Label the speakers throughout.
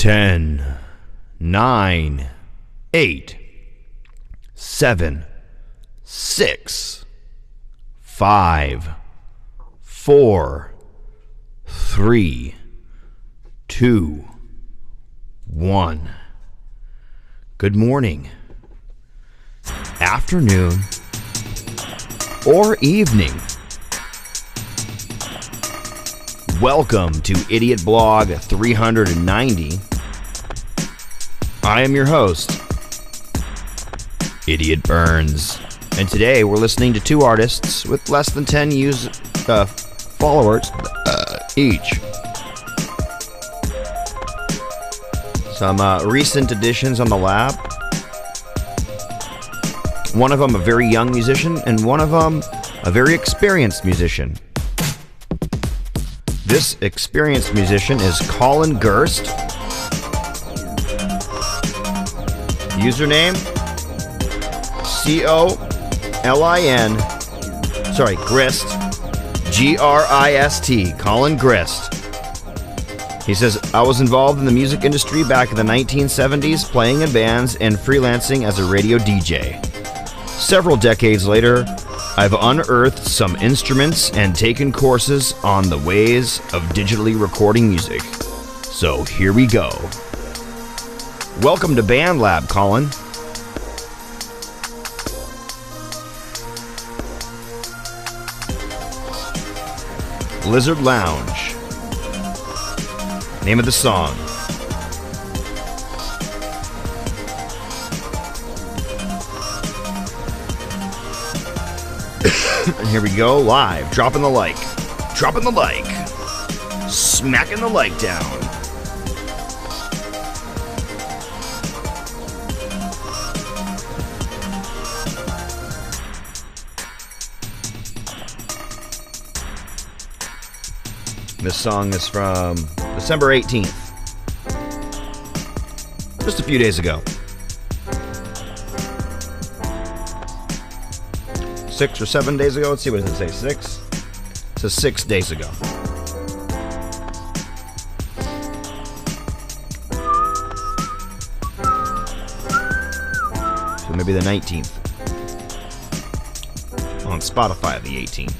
Speaker 1: 10, 9, 8, 7, 6, 5, 4, 3, 2, 1. Good morning, afternoon, or evening. Welcome to IdiOtBlog 390. I am your host, Idiot Burns, and today we're listening to two artists with less than 10 followers each. Some recent additions on the lab. One of them a very young musician, and one of them a very experienced musician. This experienced musician is Colin Gerst. Username Grist. Grist. Colin Gerst. He says, I was involved in the music industry back in the 1970s, playing in bands and freelancing as a radio DJ. Several decades later, I've unearthed some instruments and taken courses on the ways of digitally recording music. So here we go. Welcome to BandLab, Colin. Lizard Lounge. Name of the song. And here we go, live. Dropping the like. Smacking the like down. This song is from December 18th. Just a few days ago. 6 or 7 days ago. Let's see, what does it say? 6? It says 6 days ago. So maybe the 19th. On Spotify, the 18th.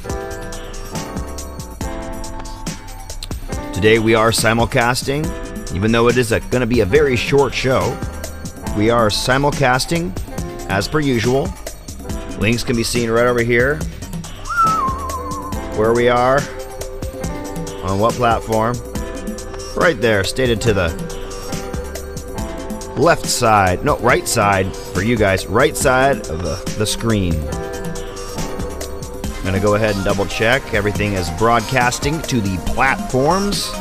Speaker 1: Today we are simulcasting, even though it is going to be a very short show. We are simulcasting, as per usual. Links can be seen right over here. Where we are. On what platform. Right there, stated to the left side. No, right side for you guys. Right side of the screen. I'm going to go ahead and double check. Everything is broadcasting to the platforms.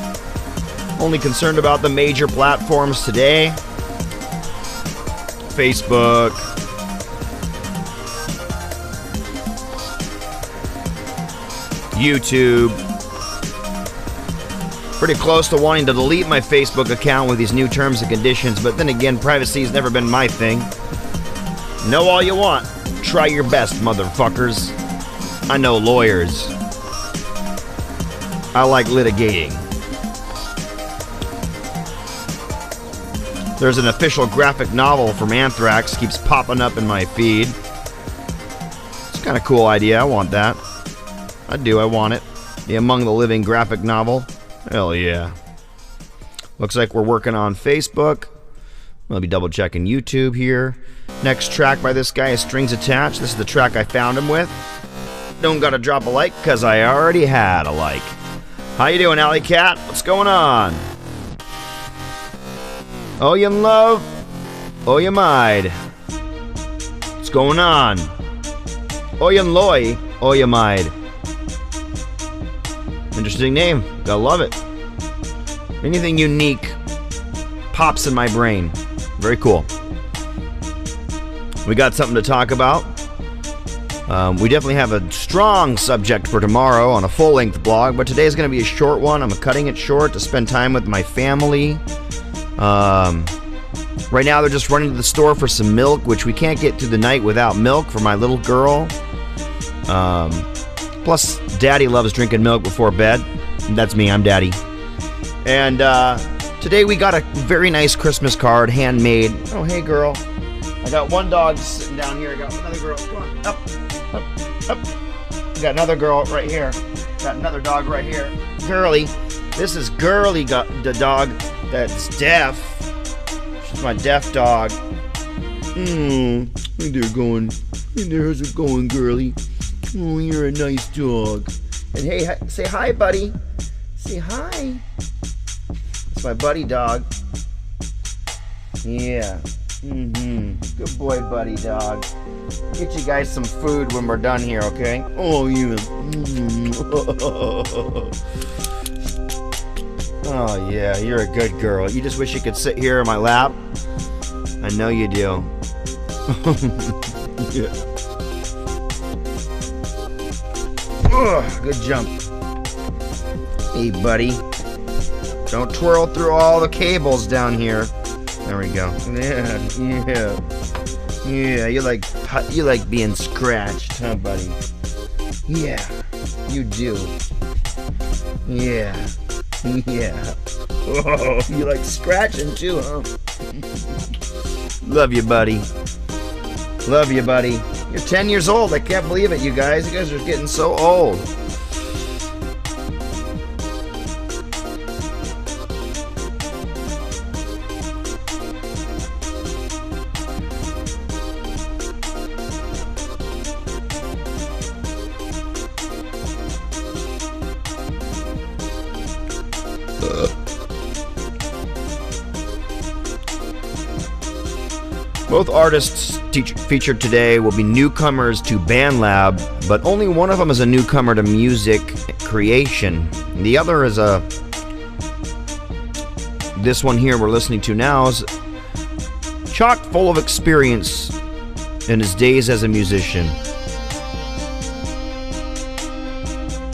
Speaker 1: Only concerned about the major platforms today. Facebook. YouTube. Pretty close to wanting to delete my Facebook account with these new terms and conditions, but then again, privacy has never been my thing. Know all you want. Try your best, motherfuckers. I know lawyers. I like litigating. There's an official graphic novel from Anthrax keeps popping up in my feed. It's kind of cool idea. I want that. I want it. The Among the Living graphic novel. Hell yeah. Looks like we're working on Facebook. I'll be double checking YouTube here. Next track by this guy is Strings Attached. This is the track I found him with. Don't gotta drop a like, cause I already had a like. How you doing, Alley Cat? What's going on? Oh, you in love? Oh, you might. What's going on? Oh, you in loy? Oh, you might. Interesting name. Gotta love it. Anything unique pops in my brain. Very cool. We got something to talk about. We definitely have a strong subject for tomorrow on a full-length blog, but today is going to be a short one. I'm cutting it short to spend time with my family. Right now they're just running to the store for some milk, which we can't get through the night without milk for my little girl. Plus, Daddy loves drinking milk before bed. That's me, I'm Daddy. And Today we got a very nice Christmas card, handmade. Oh, hey, girl. I got one dog sitting down here. I got another girl. Come on, up, up, up. I got another girl right here. Got another dog right here. Girly. This is Girly, the dog that's deaf. She's my deaf dog. Hey there, going. Hey there, how's it going, Girly? Oh, you're a nice dog. And hey, say hi, buddy. Say hi. That's my buddy dog. Yeah. Good boy, buddy dog. Get you guys some food when we're done here, okay? Oh, yeah. Oh, yeah, you're a good girl. You just wish you could sit here in my lap? I know you do. Yeah. Ugh, good jump. Hey, buddy. Don't twirl through all the cables down here. There we go. Yeah. You like being scratched, huh, buddy? Yeah, you do. Yeah. Oh, you like scratching too, huh? Love you, buddy. Love you, buddy. You're 10 years old. I can't believe it, you guys. You guys are getting so old. Both artists featured today will be newcomers to BandLab, but only one of them is a newcomer to music creation. The other is this one here we're listening to now is chock full of experience in his days as a musician.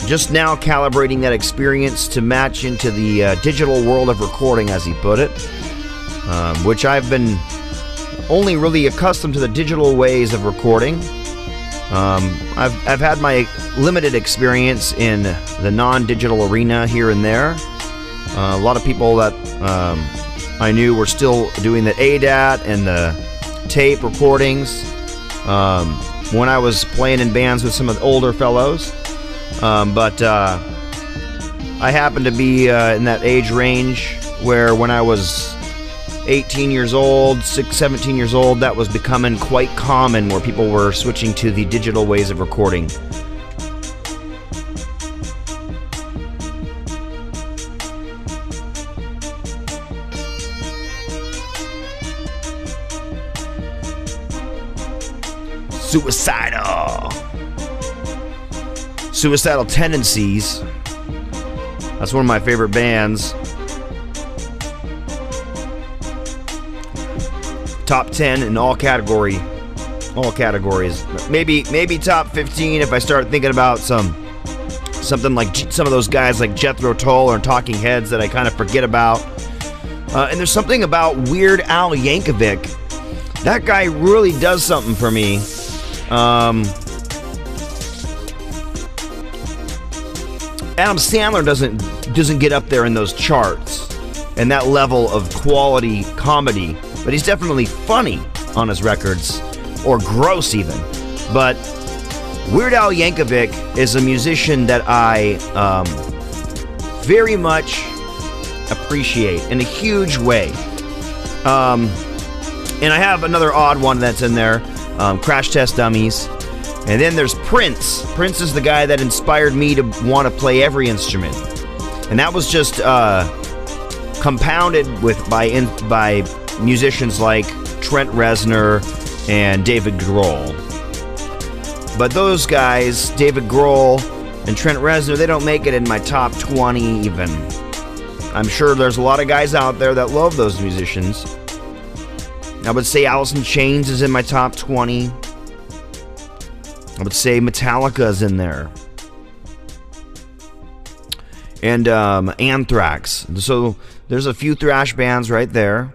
Speaker 1: Just now calibrating that experience to match into the digital world of recording, as he put it, which I've been only really accustomed to the digital ways of recording. I've had my limited experience in the non-digital arena here and there. A lot of people that I knew were still doing the ADAT and the tape recordings when I was playing in bands with some of the older fellows. But I happened to be in that age range where when I was 18 years old, 17 years old, that was becoming quite common where people were switching to the digital ways of recording. Suicidal Tendencies. That's one of my favorite bands. Top 10 in all categories. Maybe top 15 if I start thinking about something like some of those guys like Jethro Tull or Talking Heads that I kind of forget about. And there's something about Weird Al Yankovic. That guy really does something for me. Adam Sandler doesn't get up there in those charts and that level of quality comedy, but he's definitely funny on his records, or gross even. But Weird Al Yankovic is a musician that I very much appreciate in a huge way. And I have another odd one that's in there, Crash Test Dummies. And then there's Prince. Prince is the guy that inspired me to want to play every instrument. And that was just compounded by musicians like Trent Reznor and David Grohl. But those guys, David Grohl and Trent Reznor, they don't make it in my top 20 even. I'm sure there's a lot of guys out there that love those musicians. I would say Alice in Chains is in my top 20. I would say Metallica is in there. And Anthrax. So there's a few thrash bands right there.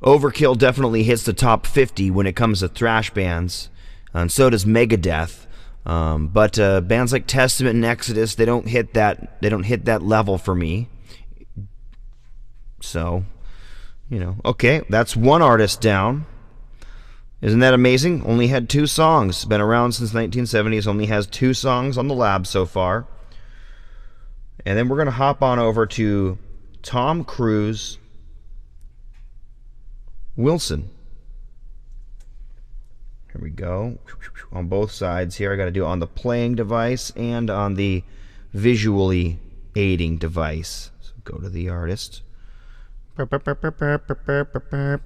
Speaker 1: Overkill definitely hits the top 50 when it comes to thrash bands. And so does Megadeth. But bands like Testament and Exodus, they don't hit that level for me. So, okay, that's one artist down. Isn't that amazing? Only had 2 songs. Been around since 1970s. Only has 2 songs on the lab so far. And then we're going to hop on over to Tom Cruise Wilson. Here we go. On both sides here. I got to do it on the playing device and on the visually aiding device. So go to the artist.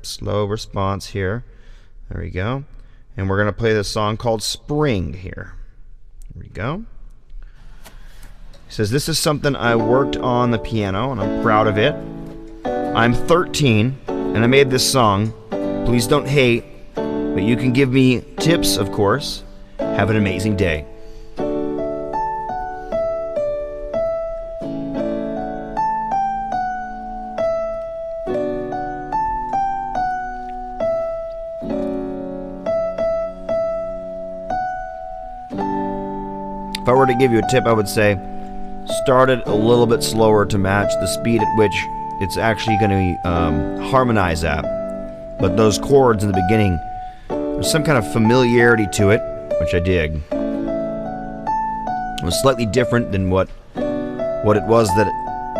Speaker 1: Slow response here. There we go. And we're going to play this song called Spring here. Here we go. He says, this is something I worked on the piano, and I'm proud of it. I'm 13, and I made this song. Please don't hate, but you can give me tips, of course. Have an amazing day. If I were to give you a tip, I would say start it a little bit slower to match the speed at which it's actually going to harmonize at. But those chords in the beginning, there's some kind of familiarity to it, which I dig. It was slightly different than what it was that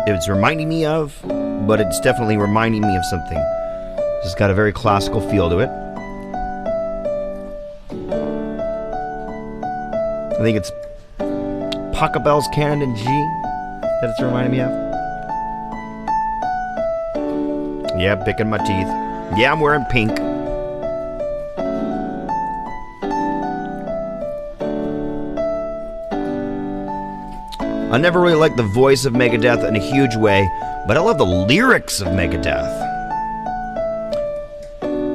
Speaker 1: it was reminding me of, but it's definitely reminding me of something. It's got a very classical feel to it. I think it's Pachelbel's Canon in G that it's reminding me of. Yeah, picking my teeth. Yeah, I'm wearing pink. I never really liked the voice of Megadeth in a huge way, but I love the lyrics of Megadeth.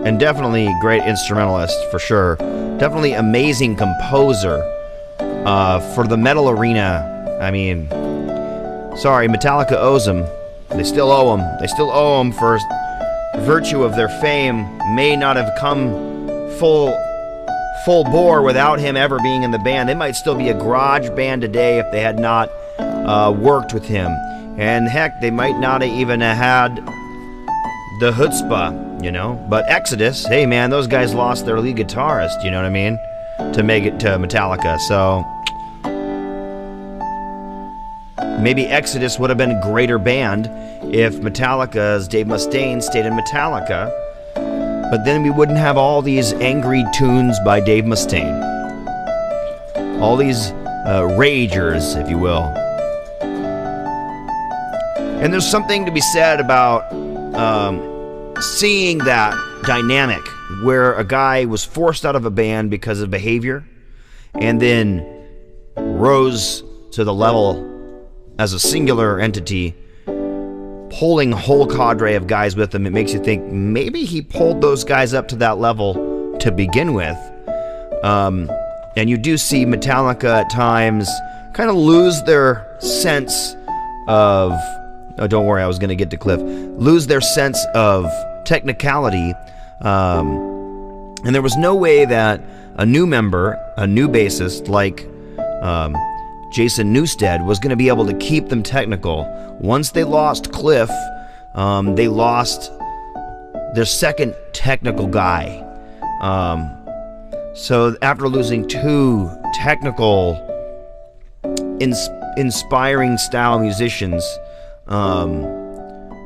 Speaker 1: And definitely great instrumentalist, for sure. Definitely amazing composer. For the metal arena, I mean, sorry, Metallica owes him. They still owe him. They still owe him for virtue of their fame. May not have come full bore without him ever being in the band. They might still be a garage band today if they had not worked with him. And heck, they might not have even had the chutzpah, But Exodus, hey man, those guys lost their lead guitarist, you know what I mean? To make it to Metallica, so maybe Exodus would have been a greater band if Metallica's Dave Mustaine stayed in Metallica, but then we wouldn't have all these angry tunes by Dave Mustaine. All these ragers, if you will. And there's something to be said about seeing that dynamic where a guy was forced out of a band because of behavior and then rose to the level as a singular entity, pulling a whole cadre of guys with him. It makes you think maybe he pulled those guys up to that level to begin with. And you do see Metallica at times kind of lose their sense of, oh, don't worry, I was going to get to Cliff, lose their sense of technicality. And there was no way that a new member, a new bassist like Jason Newsted was going to be able to keep them technical. Once they lost Cliff, they lost their second technical guy. So after losing 2 technical, inspiring style musicians,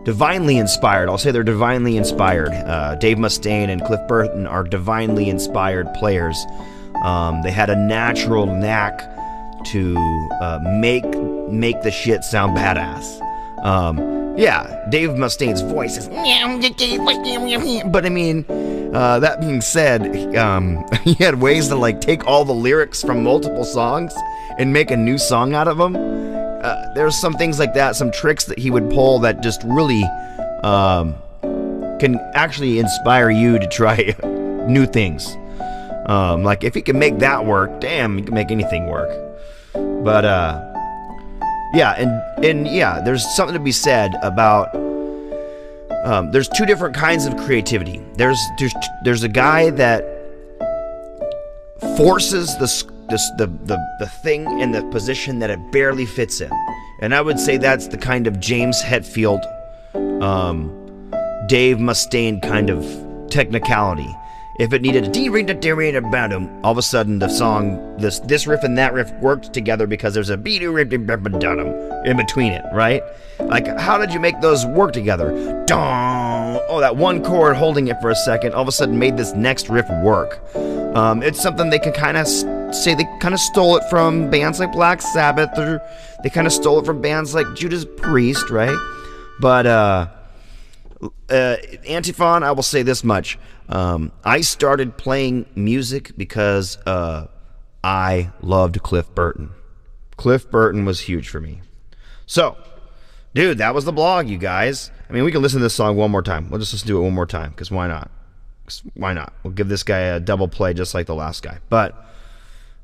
Speaker 1: divinely inspired. I'll say they're divinely inspired. Dave Mustaine and Cliff Burton are divinely inspired players. They had a natural knack to make the shit sound badass. Yeah, Dave Mustaine's voice is, but I mean, that being said, he had ways to like take all the lyrics from multiple songs and make a new song out of them. There's some things like that, some tricks that he would pull that just really can actually inspire you to try new things. Like if he can make that work, damn, he can make anything work. But yeah, and yeah, there's something to be said about there's 2 different kinds of creativity. There's a guy that forces the thing in the position that it barely fits in. And I would say that's the kind of James Hetfield, Dave Mustaine kind of technicality. If it needed a all of a sudden the song, this riff and that riff worked together because there's a in between it, right? Like, how did you make those work together? Oh, that one chord holding it for a second all of a sudden made this next riff work. It's something they can kind of say they kind of stole it from bands like Black Sabbath, or they kind of stole it from bands like Judas Priest, right? But Antiphon, I will say this much. I started playing music because I loved Cliff Burton. Cliff Burton was huge for me. So, dude, that was the blog, you guys. I mean, we can listen to this song one more time. We'll just listen to it one more time, because why not? Why not? We'll give this guy a double play just like the last guy. But,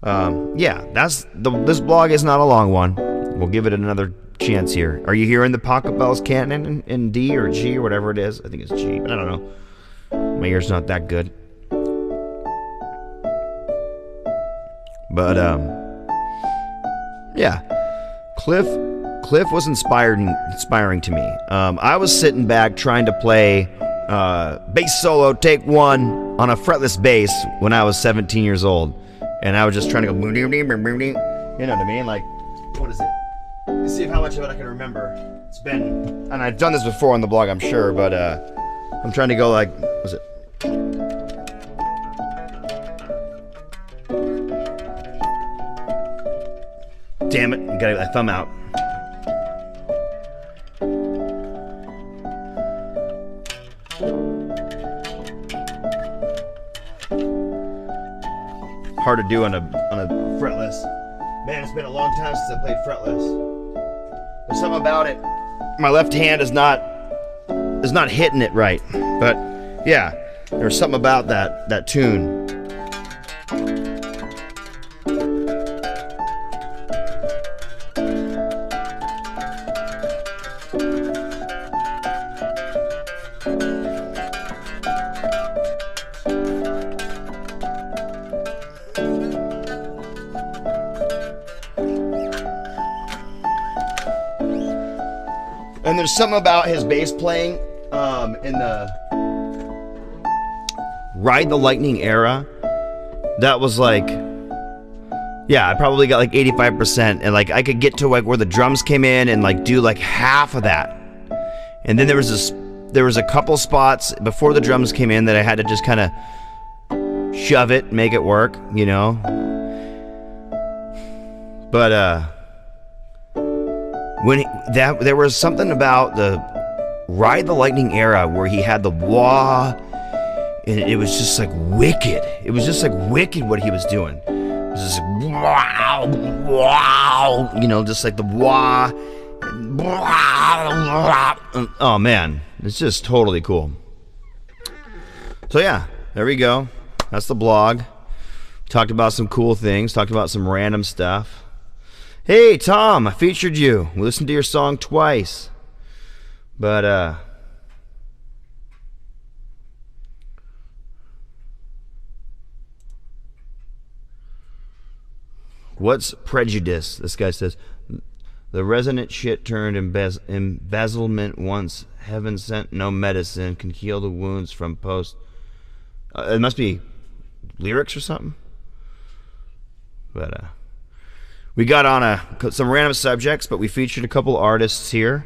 Speaker 1: yeah, this blog is not a long one. We'll give it another chance here. Are you hearing the Pocket Bells canon in D or G or whatever it is? I think it's G, but I don't know. My ear's not that good. But, yeah. Cliff was inspiring to me. I was sitting back trying to play bass solo take one on a fretless bass when I was 17 years old. And I was just trying to go, you know what I mean? Like, what is it? Let's see how much of it I can remember. It's been, and I've done this before on the blog, I'm sure, but I'm trying to go like, what was it? Damn it, I gotta get my thumb out. Hard to do on a fretless. Man, it's been a long time since I played fretless. There's something about it. My left hand is not hitting it right. But yeah, there's something about that tune. And there's something about his bass playing in the Ride the Lightning era that was like, yeah, I probably got like 85%, and like I could get to like where the drums came in and like do like half of that. And then there was a couple spots before the drums came in that I had to just kind of shove it, make it work, you know. But there was something about the Ride the Lightning era where he had the wah, and it was just like wicked. It was just like wicked what he was doing. It was just like, wow, wow, you know, just like the wah. Oh man, it's just totally cool. So yeah, there we go. That's the blog. Talked about some cool things, talked about some random stuff. Hey, Tom, I featured you. We listened to your song twice. But, what's prejudice? This guy says, the resonant shit turned embezzlement once. Heaven sent no medicine can heal the wounds from post. It must be lyrics or something. But, we got on some random subjects, but we featured a couple artists here.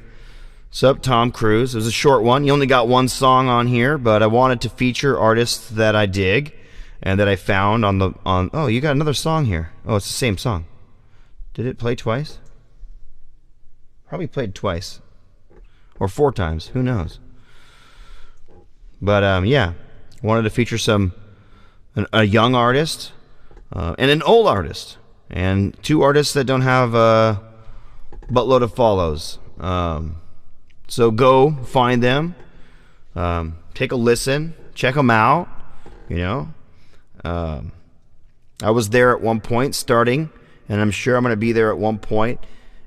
Speaker 1: Sup, Tom Cruise. It was a short one. You only got one song on here, but I wanted to feature artists that I dig and that I found on. Oh, you got another song here. Oh, it's the same song. Did it play twice? Probably played twice. Or 4 times. Who knows? But, yeah. Wanted to feature a young artist and an old artist. And 2 artists that don't have a buttload of follows. So go find them. Take a listen. Check them out. You know. I was there at one point starting. And I'm sure I'm going to be there at one point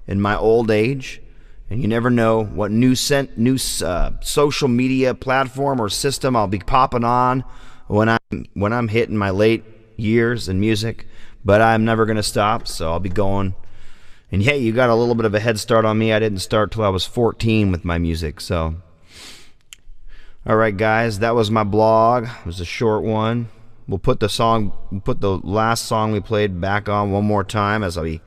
Speaker 1: in my old age. And you never know what new social media platform or system I'll be popping on when I'm hitting my late years in music. but I'm never going to stop, so I'll be going. And hey, you got a little bit of a head start on me. I didn't start till I was 14 with my music, so. Alright guys, that was my blog. It was a short one. We'll put the last song we played back on one more time as I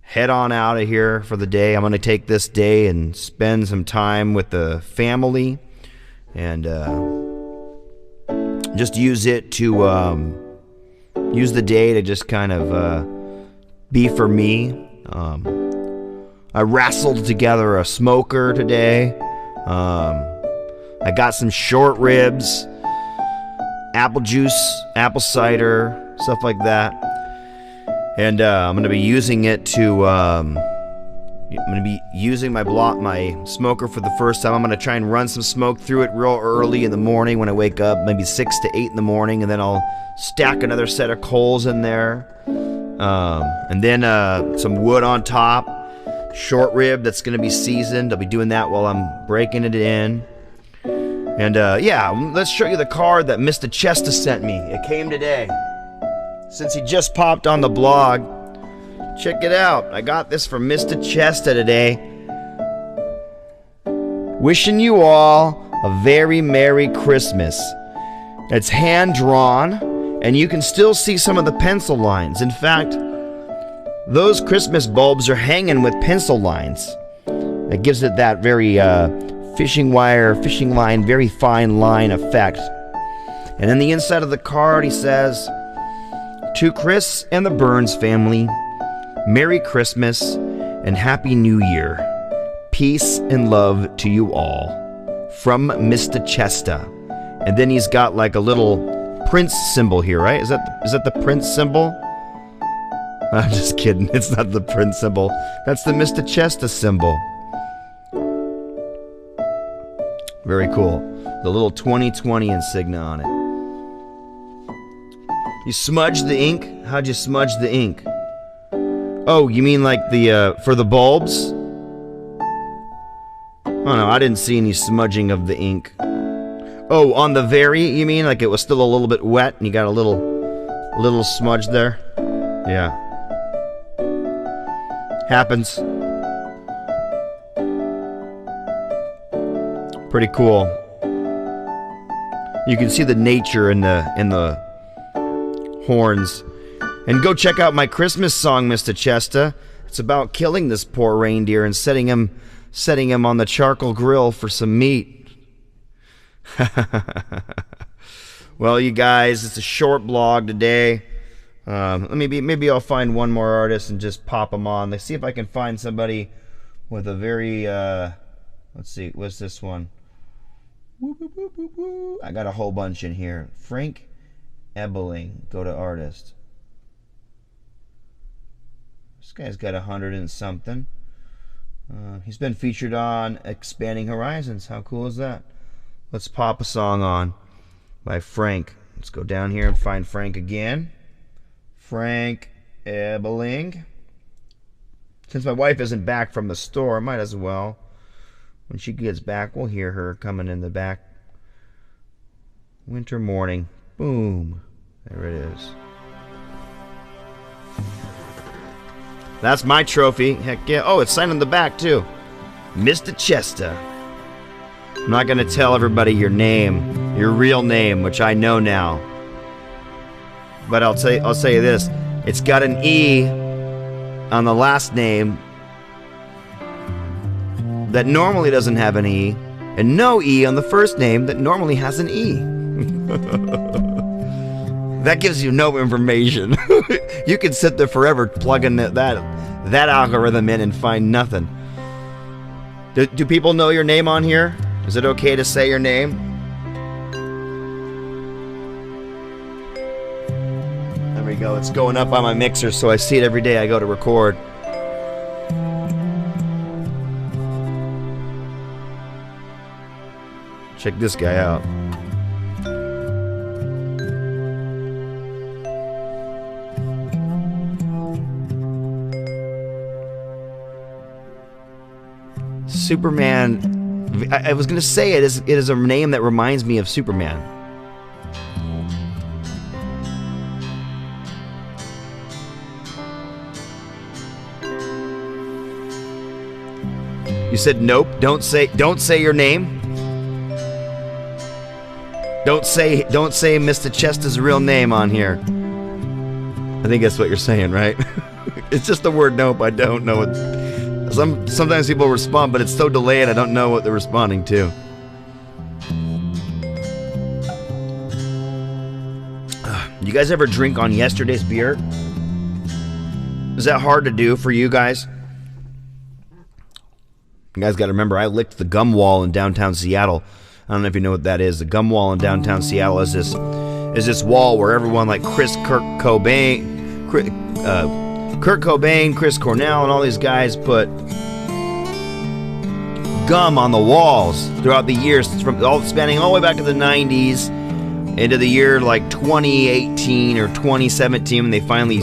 Speaker 1: head on out of here for the day. I'm going to take this day and spend some time with the family and just use it to use the day to just kind of be for me. I wrestled together a smoker today. I got some short ribs, apple juice, apple cider, stuff like that. And I'm going to be using it to, I'm going to be using my smoker for the first time. I'm going to try and run some smoke through it real early in the morning when I wake up, maybe 6 to 8 in the morning, and then I'll stack another set of coals in there. And then some wood on top, short rib that's going to be seasoned. I'll be doing that while I'm breaking it in. And yeah, let's show you the card that Mr. Chester sent me. It came today. Since he just popped on the blog, check it out. I got this from Mr. Chester today. Wishing you all a very Merry Christmas. It's hand-drawn, and you can still see some of the pencil lines. In fact, those Christmas bulbs are hanging with pencil lines. It gives it that very fishing line, very fine line effect. And in the inside of the card, he says, "To Chris and the Burns family, Merry Christmas and Happy New Year. Peace and love to you all. From Mr. Chester." And then he's got like a little Prince symbol here, right? Is that the Prince symbol? I'm just kidding. It's not the Prince symbol. That's the Mr. Chester symbol. Very cool. The little 2020 insignia on it. You smudged the ink? How'd you smudge the ink? Oh, you mean like the, for the bulbs? Oh no, I didn't see any smudging of the ink. Oh, on the you mean? Like it was still a little bit wet and you got a little smudge there? Yeah. Happens. Pretty cool. You can see the nature in the horns. And go check out my Christmas song, Mr. Chester. It's about killing this poor reindeer and setting him on the charcoal grill for some meat. Well, you guys, it's a short blog today. Maybe I'll find one more artist and just pop them on. Let's see if I can find somebody with a very let's see, what's this one? I got a whole bunch in here. Frank Ebeling. Go to artist. This guy's got 100 and something. He's been featured on Expanding Horizons. How cool is that? Let's pop a song on by Frank. Let's go down here and find Frank again. Frank Ebeling. Since my wife isn't back from the store, I might as well. When she gets back, we'll hear her coming in the back. Winter Morning. Boom. There it is. That's my trophy. Heck yeah. Oh, it's signed on the back, too. Mr. Chester. I'm not going to tell everybody your name, your real name, which I know now. But I'll say you this. It's got an E on the last name that normally doesn't have an E, and no E on the first name that normally has an E. That gives you no information. You can sit there forever plugging that algorithm in and find nothing. Do people know your name on here? Is it okay to say your name? There we go. It's going up on my mixer, so I see it every day I go to record. Check this guy out. Superman. I was going to say it is a name that reminds me of Superman. You said nope. Don't say your name. Don't say Mr. Chester's real name on here. I think that's what you're saying, right? It's just the word nope. I don't know what. Sometimes people respond, but it's so delayed I don't know what they're responding to. You guys ever drink on yesterday's beer? Is that hard to do for you guys? You guys got to remember, I licked the gum wall in downtown Seattle. I don't know if you know what that is. The gum wall in downtown Seattle is this wall where everyone like Kurt Cobain, Chris Cornell, and all these guys put gum on the walls throughout the years, spanning all the way back to the 90s into the year like 2018 or 2017 when they finally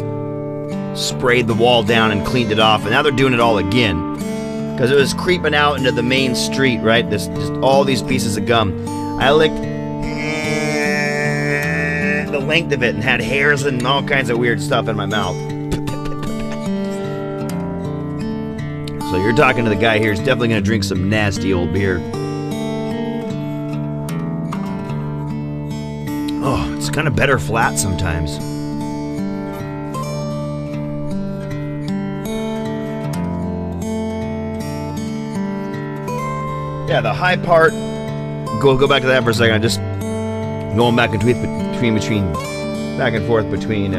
Speaker 1: sprayed the wall down and cleaned it off, and now they're doing it all again because it was creeping out into the main street, right? Just all these pieces of gum. I licked the length of it and had hairs and all kinds of weird stuff in my mouth. So you're talking to the guy here who's definitely going to drink some nasty old beer. Oh, it's kind of better flat sometimes. Yeah, the high part, go back to that for a second. I'm just going back and forth between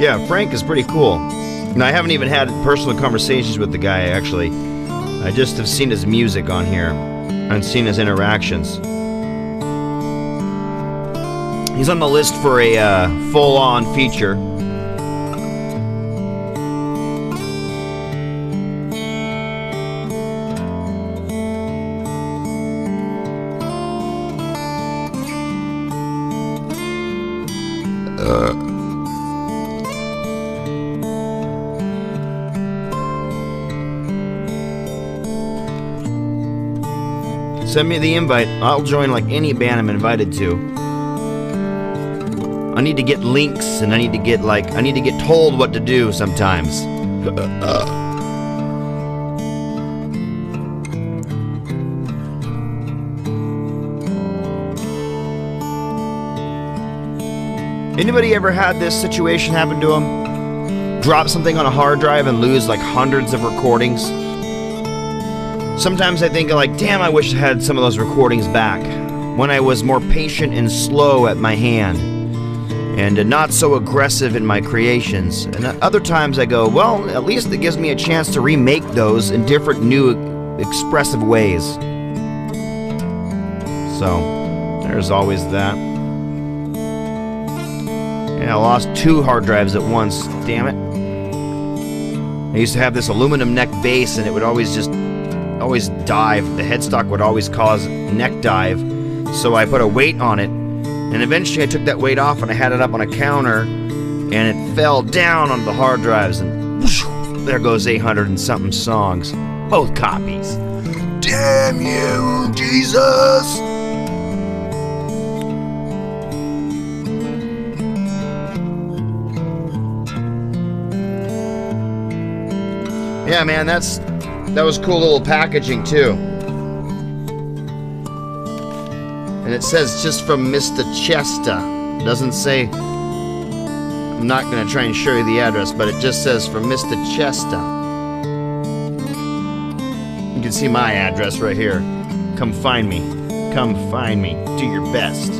Speaker 1: yeah, Frank is pretty cool. And I haven't even had personal conversations with the guy, actually. I just have seen his music on here and seen his interactions. He's on the list for a full-on feature. Send me the invite. I'll join like any band I'm invited to. I need to get links and I need to get told what to do sometimes. Anybody ever had this situation happen to them? Drop something on a hard drive and lose like hundreds of recordings? Sometimes I think like, damn, I wish I had some of those recordings back when I was more patient and slow at my hand and not so aggressive in my creations. And other times I go, well, at least it gives me a chance to remake those in different new expressive ways. So there's always that. Yeah, I lost 2 hard drives at once, damn it. I used to have this aluminum neck base and it would always dive. The headstock would always cause neck dive, so I put a weight on it, and eventually I took that weight off and I had it up on a counter, and it fell down onto the hard drives, and whoosh, there goes 800 and something songs, both copies. Damn you, Jesus! Yeah, man, that was cool little packaging too. And it says just from Mr. Chester. It doesn't say, I'm not going to try and show you the address, but it just says from Mr. Chester. You can see my address right here. Come find me. Come find me. Do your best.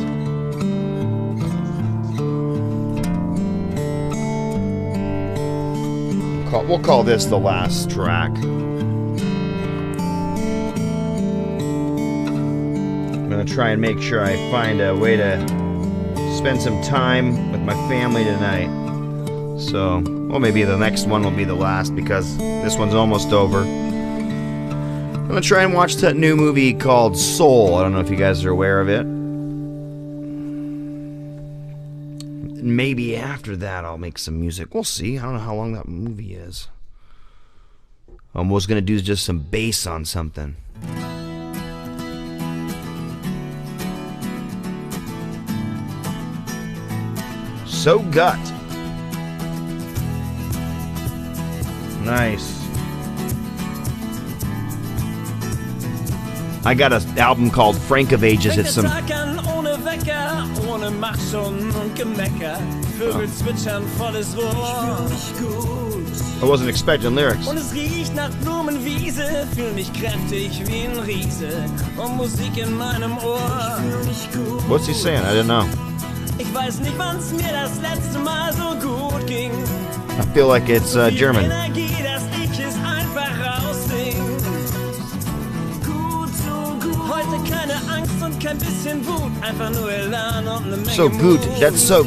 Speaker 1: We'll call this the last track. I'm gonna try and make sure I find a way to spend some time with my family tonight. So, well, maybe the next one will be the last because this one's almost over. I'm gonna try and watch that new movie called Soul. I don't know if you guys are aware of it. Maybe after that I'll make some music. We'll see. I don't know how long that movie is. I was gonna do just some bass on something. So Gut. Nice. I got an album called Frank of Ages. It's some... I wasn't expecting lyrics. What's he saying? I didn't know. I feel like it's German. So gut. That's so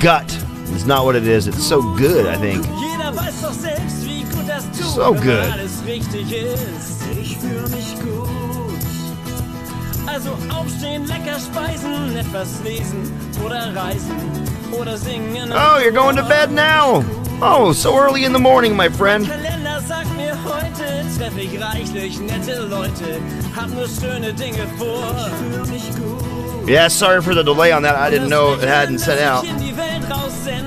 Speaker 1: gut. It's not what it is. It's so good, I think. So good. Oh, you're going to bed now. Oh, so early in the morning, my friend. Yeah, sorry for the delay on that. I didn't know it hadn't sent out.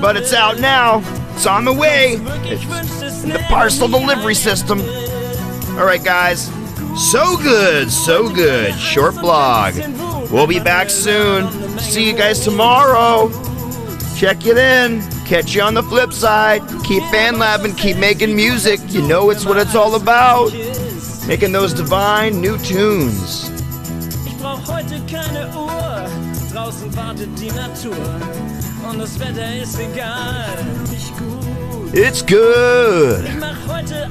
Speaker 1: But it's out now. It's on the way. It's in the parcel delivery system. Alright, guys. So good, so good. Short blog. We'll be back soon. See you guys tomorrow. Check it in. Catch you on the flip side. Keep BandLab and keep making music. You know it's what it's all about. Making those divine new tunes. It's good. And I heute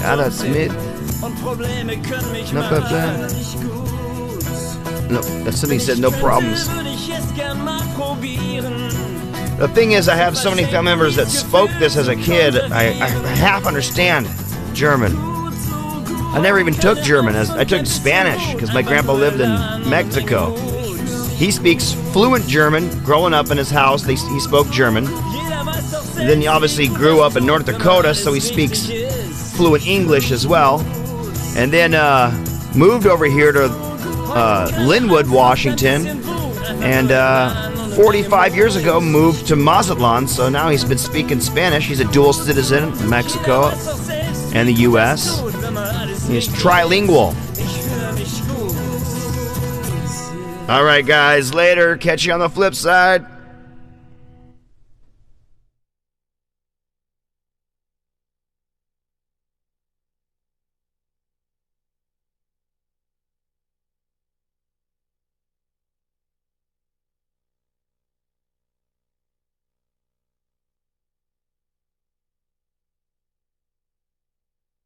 Speaker 1: alles mit. No problem. No, that's something he said, no problems. The thing is, I have so many family members that spoke this as a kid, I half understand German. I never even took German. I took Spanish because my grandpa lived in Mexico. He speaks fluent German. Growing up in his house, he spoke German. And then he obviously grew up in North Dakota, so he speaks fluent English as well. And then moved over here to Linwood, Washington, and 45 years ago moved to Mazatlan, so now he's been speaking Spanish. He's a dual citizen in Mexico and the U.S. He's trilingual. All right, guys, later. Catch you on the flip side.